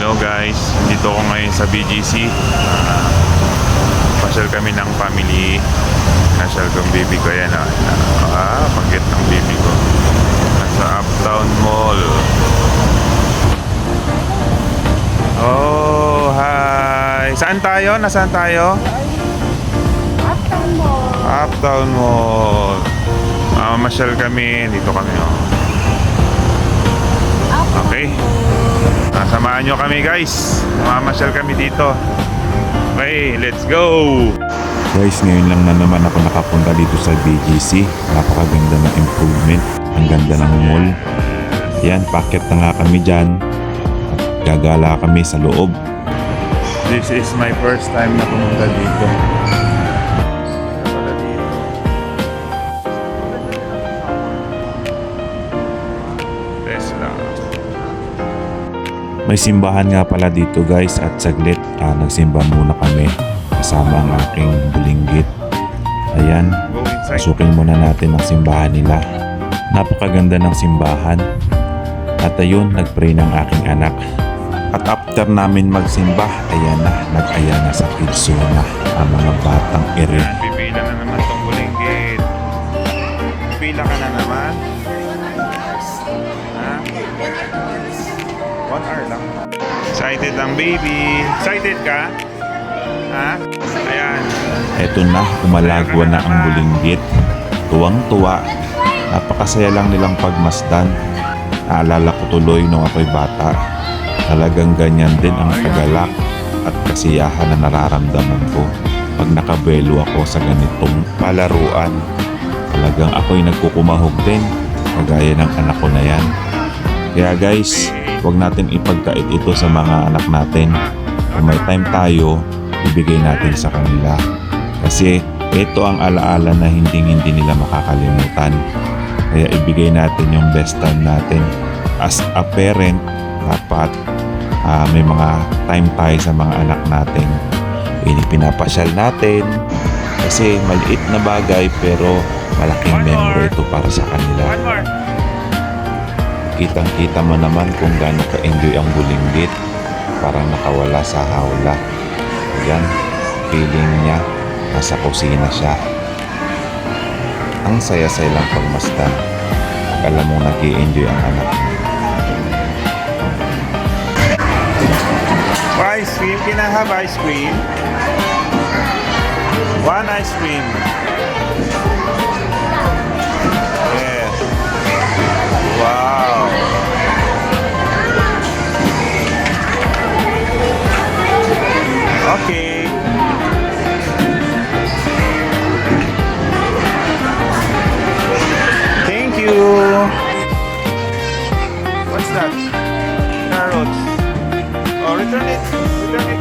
Hello guys, dito ako ngayon sa BGC. Pasyal kami ng family. Nasyal kong baby ko yan. Pagkit ng baby ko. Nasa Uptown Mall. Oh, hi. Saan tayo? Nasaan tayo? Uptown Mall. Uptown Mall. Masyal kami. Dito kami. Okay. Samahan nyo kami guys. Mamasyal kami dito. Okay, let's go! Guys, ngayon lang na naman ako nakapunta dito sa BGC. Napakaganda ng improvement. Ang ganda ng mall. Yan, packet na nga kami dyan. At gagala kami sa loob. This is my first time na pumunta dito. Tesla. May simbahan nga pala dito guys at saglit nagsimba muna kami kasama ang aking bulinggit. Ayan, Go inside. pasukin muna natin ang simbahan nila. Napakaganda ng simbahan. At ayun, nagpray ng aking anak. At after namin magsimba, ayan na, nag-aya na sa kids zone ang mga batang ere. Yan, pipila na naman tong bulinggit. Pila ka na naman. Ha? 1 hour lang. Excited ang baby. Excited ka? Ha? Ayan. Eto na, umalagwa na ang bulinggit. Tuwang-tuwa. Napakasaya lang nilang pagmasdan. Naalala ko tuloy nung ako'y bata. Talagang ganyan din ang kagalak at kasiyahan na nararamdaman ko pag nakabelo ako sa ganitong palaruan. Talagang ako'y nagkukumahog din, kagaya ng anak ko na yan. Kaya guys, huwag natin ipagkait ito sa mga anak natin. Kung may time tayo, ibigay natin sa kanila. Kasi ito ang alaala na hindi nila makakalimutan. Kaya ibigay natin yung best time natin. As a parent, dapat may mga time tayo sa mga anak natin. Pinapasyal natin kasi maliit na bagay pero malaking memory ito para sa kanila. One more. Kitang-kita mo naman kung gaano ka-enjoy ang bulinggit. Parang nakawala sa hawla. Ayan, feeling niya nasa kusina siya. Ang saya-saya lang pagmasdan. Pag alam mong nag-i-enjoy ang anak mo. Ice cream. Can I have ice cream? 1 ice cream. Yes. Wow. Okay. Thank you. What's that? Carrots. Oh, return it. Return it.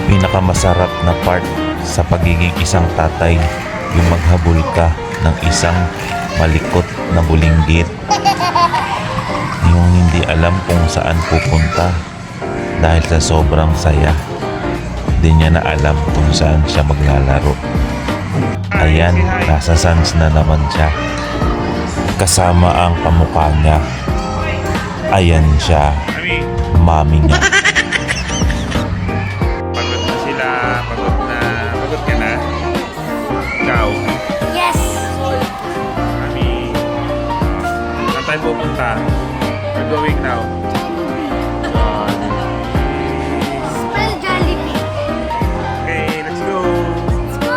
Pinakamasarap na part sa pagiging isang tatay, yung maghabol ka ng isang malikot na bulinggit. Yung hindi alam kung saan pupunta dahil sa sobrang saya. Hindi niya na alam kung saan siya maglalaro. Ayan, nasa sans na naman siya. Kasama ang kamukha niya. Ayan siya, Mami, mami niya. pagod na sila. Pagod na. Pagod ka na? Ikaw. Yes. Mami. Saan tayo pupunta? We're going now. Smell Jollibee. Okay, let's go. Let's go.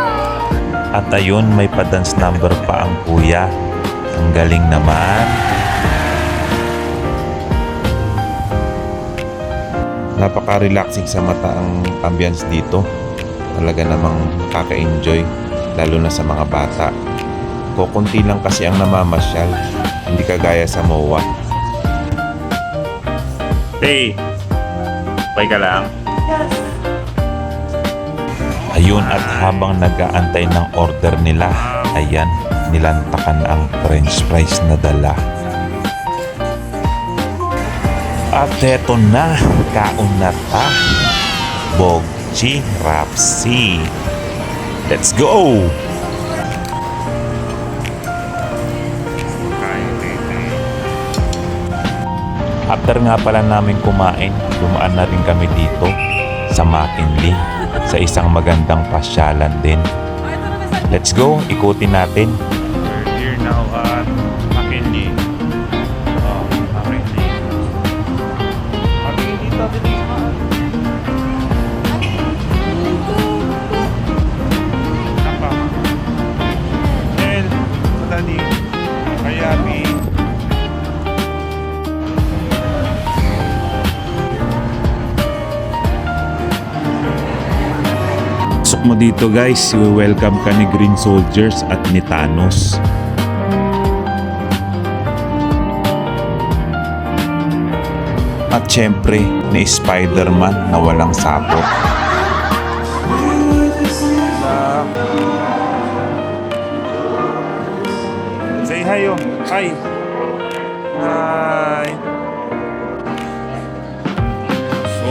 At ayun, may pa-dance number pa ang kuya. Ang galing naman. Napaka-relaxing sa mata ang ambience dito. Talaga namang kaka-enjoy, lalo na sa mga bata. Kukunti lang kasi ang namamasyal, hindi kagaya sa MOA. Hey. Bye ka lang. Ayun, at habang nag-aantay ng order nila, ayan, nilantakan ang french fries na dala. At eto na, kaon na ta. Bogchi Rapsi. Let's go! After nga pala namin kumain, dumaan na rin kami dito sa McKinley sa isang magandang pasyalan din. Let's go, ikutin natin. We're here now at McKinley. Oh, McKinley. McKinley to, bilis mo. Apa? Nel, madali. Kayabi. Pasok mo dito guys, welcome ka ni Green Soldiers at ni Thanos. At syempre, ni Spider-Man na walang sapot. Say hi, oh. Hi. Hi. So,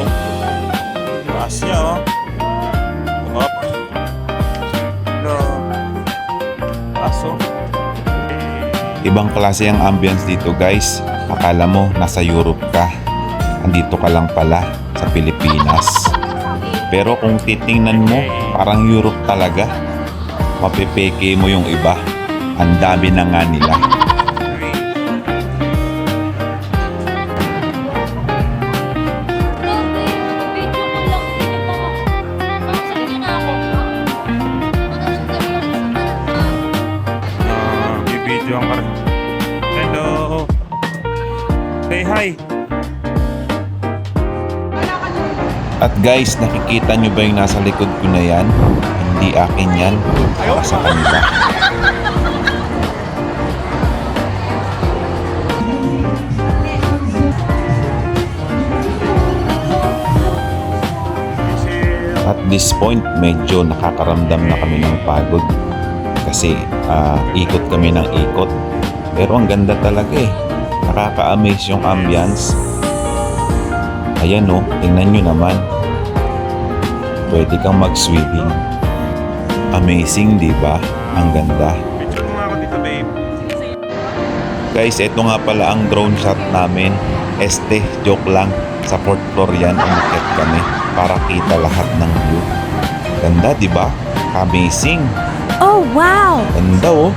taas niya, oh. Up. Hello. Aso. Ibang klase ang ambience dito guys. Akala mo nasa Europe ka. Andito ka lang pala sa Pilipinas. Pero kung titingnan mo, parang Europe talaga. Mapipeke mo yung iba. Ang dami na nga nila. Bibidyo ang kar... Hello. Say hi. At guys, nakikita nyo ba yung nasa likod ko na yan? Hindi akin yan. Para sa kanila. At this point, medyo nakakaramdam na kami ng pagod. Kasi ikot kami ng ikot. Pero ang ganda talaga eh. Nakaka-amaze yung ambience. Ayan o, tingnan nyo naman. Pwede kang mag-swimming. Amazing, di ba? Ang ganda. Picture mo nga ako dito, babe. Guys, ito nga pala ang drone shot namin. Joke lang. Sa 4th floor yan, umakit kami para kita lahat ng view. Ganda, di ba? Amazing. Oh, wow! Ganda oh.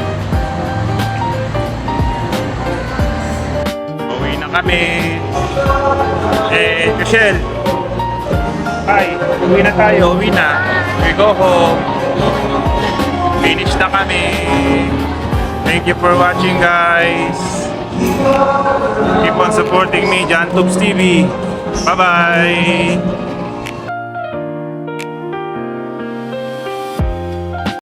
Uwi na kami. Michelle. Hi. Uwi na tayo. Uwi na. We go home. Finish na kami. Thank you for watching, guys. Keep on supporting me, John Tubes TV. Bye-bye.